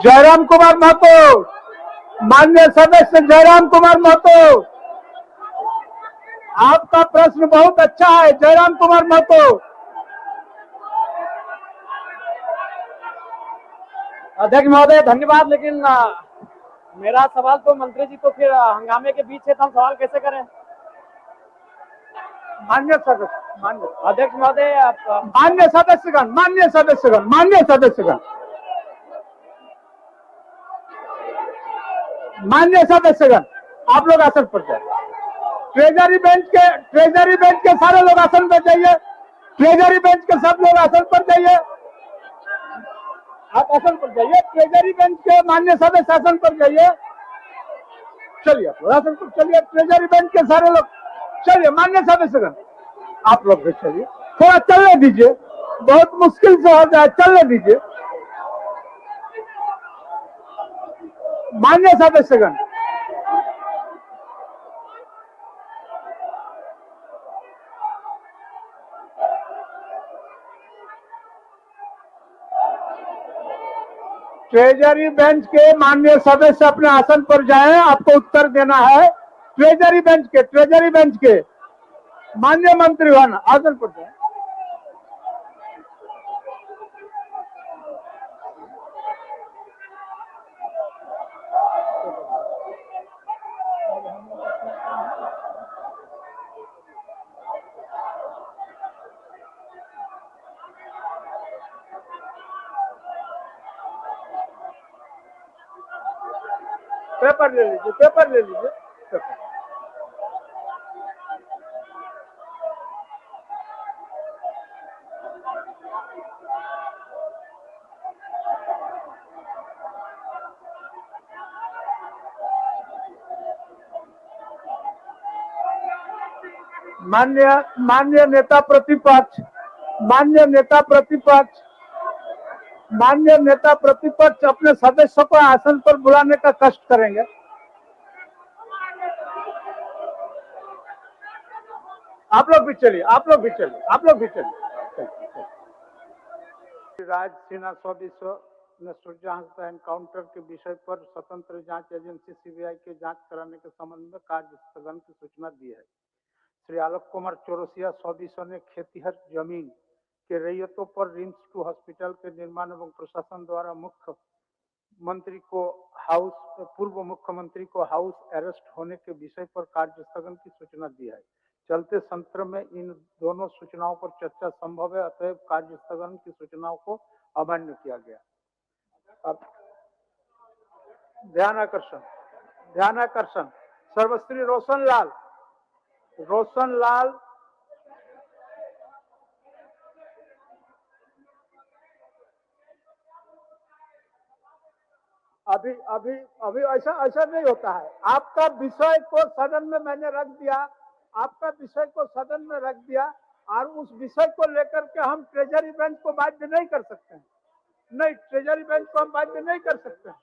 जयराम कुमार महतो, माननीय सदस्य जयराम कुमार महतो, आपका प्रश्न बहुत अच्छा है। जयराम कुमार महतो। अध्यक्ष महोदय धन्यवाद, लेकिन मेरा सवाल तो मंत्री जी तो फिर हंगामे के बीच है, तो हम सवाल कैसे करें? मान्य सदस्य, मान्य अध्यक्ष महोदय, मान्य सदस्यगण, मान्य सदस्यगण, मान्य सदस्यगण, मान्य सदस्यगण, आप लोग आसन पर जाइए। ट्रेजरी बेंच के सारे लोग आसन पर जाइए। ट्रेजरी बेंच के सब लोग आसन पर जाइए। आप आसन पर जाइए। ट्रेजरी बेंच के मान्य सदस्य आसन पर जाइए। चलिए आप लोग आसन पर चलिए। ट्रेजरी बेंच के सारे लोग चलिए। मान्य सदस्यगण, आप लोग भी चलिए। थोड़ा चलने दीजिए, बहुत मुश्किल से हो जाए, चलने दीजिए। मान्य सदस्यगण, ट्रेजरी बेंच के माननीय सदस्य अपने आसन पर जाएं। आपको उत्तर देना है। ट्रेजरी बेंच के माननीय मंत्रीगण आसन पर जाएं। पेपर ले लीजिए, पेपर ले लीजिए, पेपर। मान्य नेता प्रतिपक्ष, मान्य नेता प्रतिपक्ष, मान्य नेता प्रतिपक्ष अपने सदस्यों को आसन पर बुलाने का कष्ट करेंगे। आप लोग भी चलिए, आप लोग भी चलिए, आप लोग भी चलिए। राज सिन्हा 100 ने सूर्यहंसा एनकाउंटर के विषय पर स्वतंत्र जांच एजेंसी सीबीआई के जांच कराने के संबंध में कार्य स्थगन की सूचना दी है। श्री आलोक कुमार चौरसिया 100 ने खेतीहर जमीन के रैयतों पर रिम्स 2 हॉस्पिटल के निर्माण एवं प्रशासन द्वारा पूर्व मुख्यमंत्री को हाउस अरेस्ट होने के विषय पर कार्य स्थगन की सूचना दी है। चलते सत्र में इन दोनों सूचनाओं पर चर्चा संभव है, अतएव कार्य स्थगन की सूचनाओं को अमान्य किया गया। अब ध्यान आकर्षण, सर्वश्री रोशन लाल अभी ऐसा नहीं होता है। आपका विषय को सदन में मैंने रख दिया, आपका विषय को सदन में रख दिया, और उस विषय को लेकर के हम ट्रेजरी बेंच को बाध्य नहीं कर सकते हैं। नहीं, ट्रेजरी बेंच को हम बाध्य नहीं कर सकते हैं।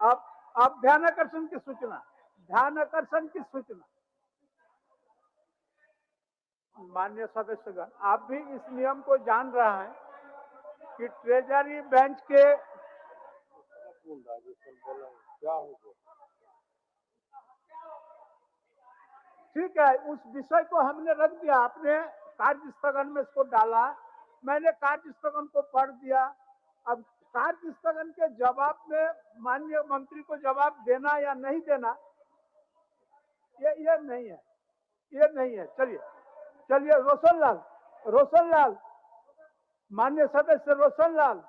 आप ध्यान आकर्षण की सूचना, माननीय सदस्यगण, आप भी इस नियम को जान रहे हैं कि ट्रेजरी बेंच के क्या होगा, ठीक है, उस विषय को हमने रख दिया। आपने कार्य स्थगन में इसको डाला, मैंने कार्य स्थगन को पढ़ दिया। अब कार्य स्थगन के जवाब में माननीय मंत्री को जवाब देना या नहीं देना, ये नहीं है। चलिए रोशन लाल, माननीय सदस्य रोशन लाल,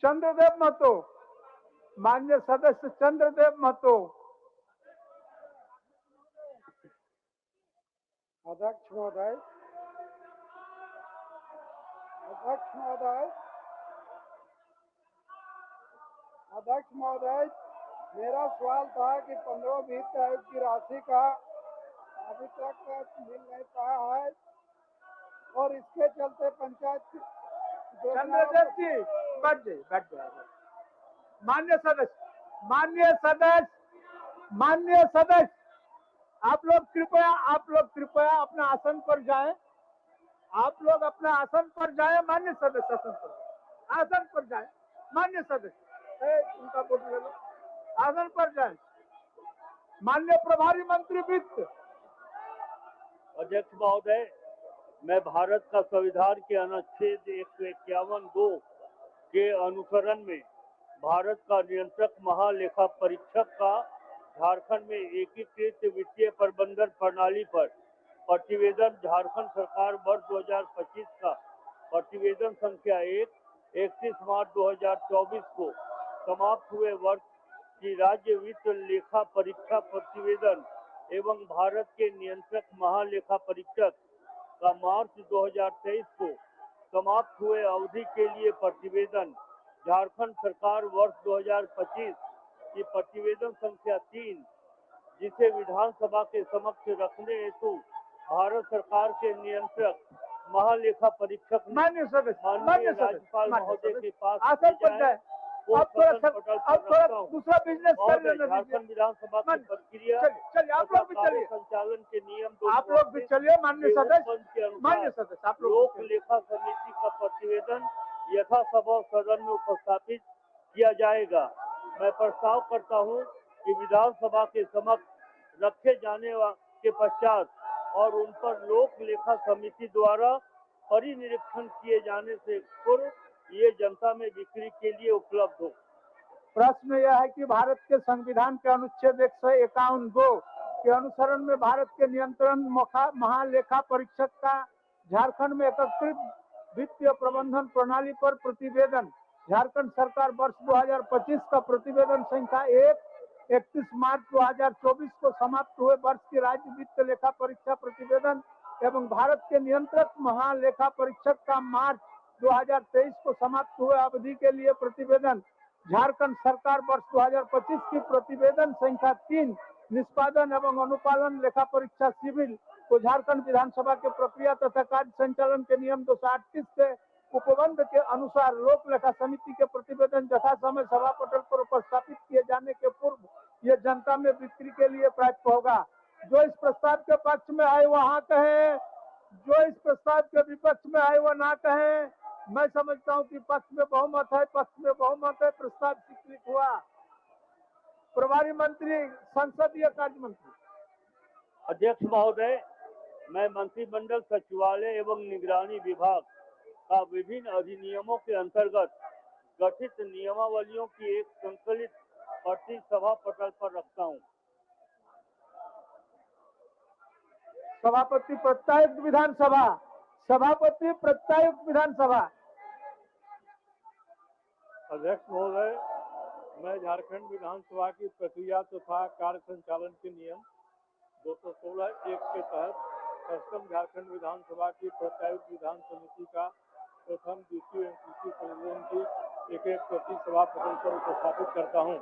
चंद्रदेव महतो, माननीय सदस्य चंद्रदेव महतो। अध्यक्ष महोदय, मेरा सवाल था कि 15 वित्त आयोग की राशि का अभी तक मिल नहीं पाया है, और इसके चलते पंचायत चंद्रदेव जी बैठ जाए। मान्य सदस्य, आप लोग कृपया अपना आसन पर जाएं। आप लोग अपना आसन पर जाए, मान्य सदस्य आसन पर जाए, मान्य सदस्य उनका वोट ले लो, आसन पर जाए। माननीय प्रभारी मंत्री वित्त। अध्यक्ष महोदय, मैं भारत का संविधान के अनुच्छेद 151(2) के अनुसरण में भारत का नियंत्रक महालेखा परीक्षक का झारखंड में एकीकृत वित्तीय प्रबंधन प्रणाली पर प्रतिवेदन झारखंड सरकार वर्ष 2025 का प्रतिवेदन संख्या 31 मार्च 2024 को समाप्त हुए वर्ष की राज्य वित्त लेखा परीक्षा प्रतिवेदन एवं भारत के नियंत्रक महालेखा परीक्षक का मार्च 2023 को समाप्त हुए अवधि के लिए प्रतिवेदन झारखंड सरकार वर्ष 2025 की प्रतिवेदन संख्या 3, जिसे विधानसभा के समक्ष रखने हेतु भारत सरकार के नियंत्रक महालेखा परीक्षक माननीय राज्यपाल महोदय के पास आसन पर जाए। अब थोड़ा दूसरा बिजनेस कर लेना। झारखंड विधानसभा की प्रक्रिया चलिए आप लोग भी चलिए, संचालन के नियम आप लोग भी चलिए। माननीय सदस्य आप लोग लोक लेखा समिति का प्रतिवेदन यथासंभव सदन में उपस्थापित किया जाएगा। मैं प्रस्ताव करता हूं कि विधानसभा के समक्ष रखे जाने के पश्चात और उन पर लोक लेखा समिति द्वारा परिनिरीक्षण किए जाने से पूर्व ये जनता में बिक्री के लिए उपलब्ध हो। प्रश्न यह है कि भारत के संविधान के अनुच्छेद 151(2) के अनुसरण में भारत के नियंत्रण महालेखा परीक्षक का झारखंड में एकीकृत वित्तीय प्रबंधन प्रणाली पर प्रतिवेदन झारखंड सरकार वर्ष 2025 का प्रतिवेदन संख्या 31 मार्च 2024 को समाप्त हुए वर्ष की राज्य वित्त लेखा परीक्षा प्रतिवेदन एवं भारत के नियंत्रक महालेखा परीक्षक का मार्च 2023 को समाप्त हुए अवधि के लिए प्रतिवेदन झारखंड सरकार वर्ष 2025 की प्रतिवेदन संख्या 3 निष्पादन एवं अनुपालन लेखा परीक्षा सिविल को झारखंड विधानसभा के प्रक्रिया तथा कार्य संचालन के नियम 238 के उपबंध के अनुसार लोक लेखा समिति के प्रतिवेदन यथा समय सभा पटल पर उपस्थापित किए जाने के पूर्व ये जनता में बिक्री के लिए प्राप्त होगा। जो इस प्रस्ताव के पक्ष में आए वो हाँ कहे, जो इस प्रस्ताव के विपक्ष में आए वो ना कहे। मैं समझता हूं कि पक्ष में बहुमत है, प्रस्ताव स्वीकृत हुआ। प्रभारी मंत्री संसदीय कार्य मंत्री। अध्यक्ष महोदय, मैं मंत्रिमंडल सचिवालय एवं निगरानी विभाग का विभिन्न अधिनियमों के अंतर्गत गठित नियमावलियों की एक संकलित प्रति सभा पटल पर रखता हूं। सभापति प्रत्यायुक्त विधानसभा, सभापति प्रत्यायुक्त विधानसभा। अध्यक्ष महोदय, मैं झारखंड विधानसभा की प्रक्रिया तथा कार्य संचालन के नियम 216(1) के तहत प्रथम झारखंड विधानसभा की प्रत्यायुक्त विधान समिति का प्रथम, द्वितीय एवं तृतीय प्रतिवेदन की एक प्रति सभा पटल पर उपस्थापित करता हूं।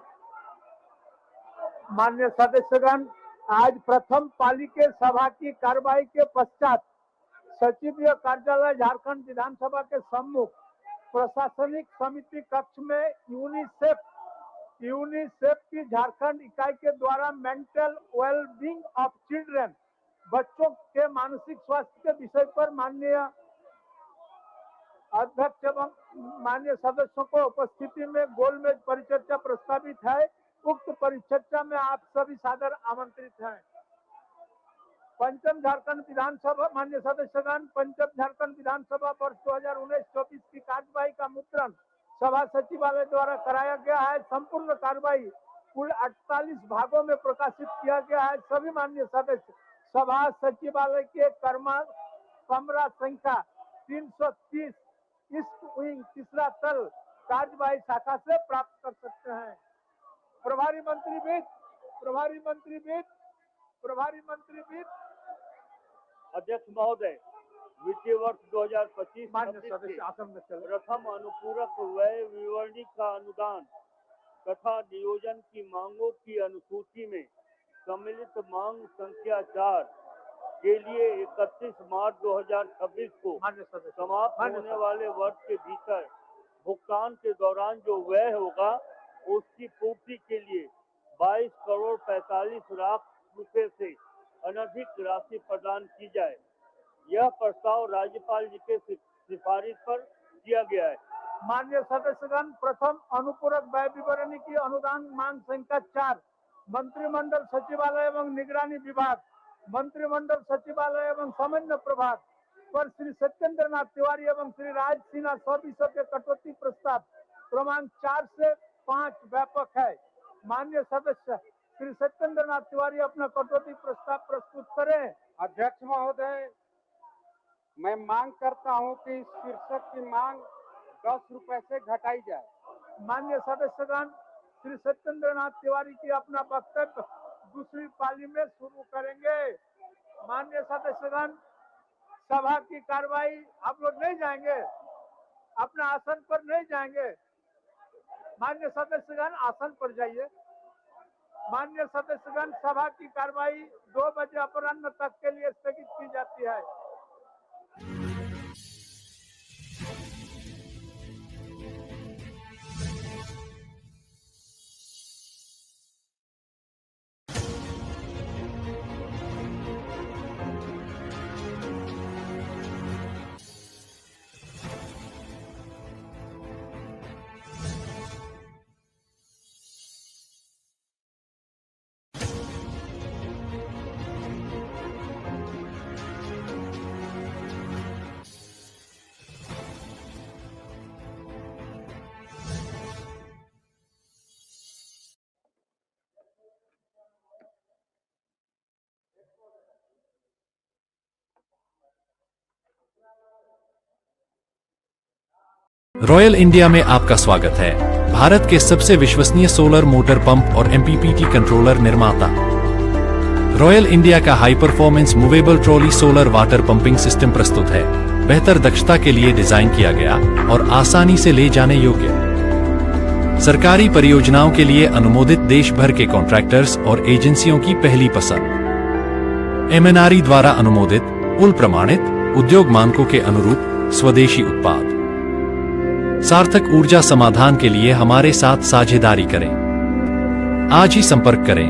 माननीय सदस्यगण, आज प्रथम पाली के सभा की कार्रवाई के पश्चात सचिवीय कार्यालय झारखंड विधानसभा के सम्मुख प्रशासनिक समिति कक्ष में यूनिसेफ की झारखंड इकाई के द्वारा मेंटल वेलबींग ऑफ चिल्ड्रन, बच्चों के मानसिक स्वास्थ्य के विषय पर माननीय अध्यक्ष एवं माननीय सदस्यों को उपस्थिति में गोलमेज परिचर्चा प्रस्तावित है। उक्त परिचर्चा में आप सभी सादर आमंत्रित हैं। पंचम झारखंड विधानसभा, माननीय सदस्यगण, पंचम झारखंड विधानसभा वर्ष 2019-24 की कार्यवाही का मुद्रण सभा सचिवालय द्वारा कराया गया है। संपूर्ण कार्यवाही कुल 48 भागों में प्रकाशित किया गया है। सभी माननीय सदस्य सभा सचिवालय के कमरा संख्या 330 ईस्ट विंग, तीसरा तल, कार्यवाही शाखा से प्राप्त कर सकते हैं। प्रभारी मंत्री वित्त। अध्यक्ष महोदय, वित्तीय वर्ष 2025 माननीय सदस्य आसन में चले। प्रथम अनुपूरक व्यय विवरणी का अनुदान तथा नियोजन की मांगों की अनुसूची में सम्मिलित मांग संख्या 4 के लिए 31 मार्च 2026 को समाप्त होने वाले वर्ष के भीतर भुगतान के दौरान जो व्यय होगा उसकी पूर्ति के लिए 22 करोड़ 45 लाख रुपए से अनधिक राशि प्रदान की जाए। यह प्रस्ताव राज्यपाल जी के सिफारिश पर किया गया है। माननीय सदस्यगण, प्रथम अनुपूरक व्यय विवरणी की अनुदान मांग संख्या 4 मंत्रिमंडल सचिवालय एवं निगरानी विभाग, मंत्रिमंडल सचिवालय एवं समन्वय प्रभाग पर श्री सत्येंद्र नाथ तिवारी एवं श्री राज सिन्हा सौ के कटौती प्रस्ताव क्रमांक 4 से 5 व्यापक है। माननीय सदस्य श्री सत्येंद्र नाथ तिवारी अपना कटौती प्रस्ताव प्रस्तुत करें। अध्यक्ष महोदय, मैं मांग करता हूं कि शीर्षक की मांग 10 रुपए से घटाई जाए। माननीय सदस्यगण, श्री सत्येंद्र नाथ तिवारी की अपना वक्तव्य दूसरी पाली में शुरू करेंगे। माननीय सदस्यगण, सभा की कार्रवाई, आप लोग नहीं जाएंगे, अपना आसन पर नहीं जाएंगे। माननीय सदस्यगण, आसन पर जाइए। माननीय सदस्यगण, सभा की कार्रवाई 2 बजे अपराह्न तक के लिए स्थगित की जाती है। रॉयल इंडिया में आपका स्वागत है। भारत के सबसे विश्वसनीय सोलर मोटर पंप और एमपीपीटी कंट्रोलर निर्माता। रॉयल इंडिया का high performance movable trolley solar water pumping system प्रस्तुत है। बेहतर दक्षता के लिए डिजाइन किया गया और आसानी से ले जाने योग्य। सरकारी परियोजनाओं के लिए अनुमोदित देश भर के कॉन्ट्रैक्टर्स और एजेंसियों की पहली पसंद। एमएनआरई द्वारा अनुमोदित, उल प्रमाणित, उद्योग मानकों के अनुरूप स्वदेशी उत्पाद। सार्थक ऊर्जा समाधान के लिए हमारे साथ साझेदारी करें। आज ही संपर्क करें।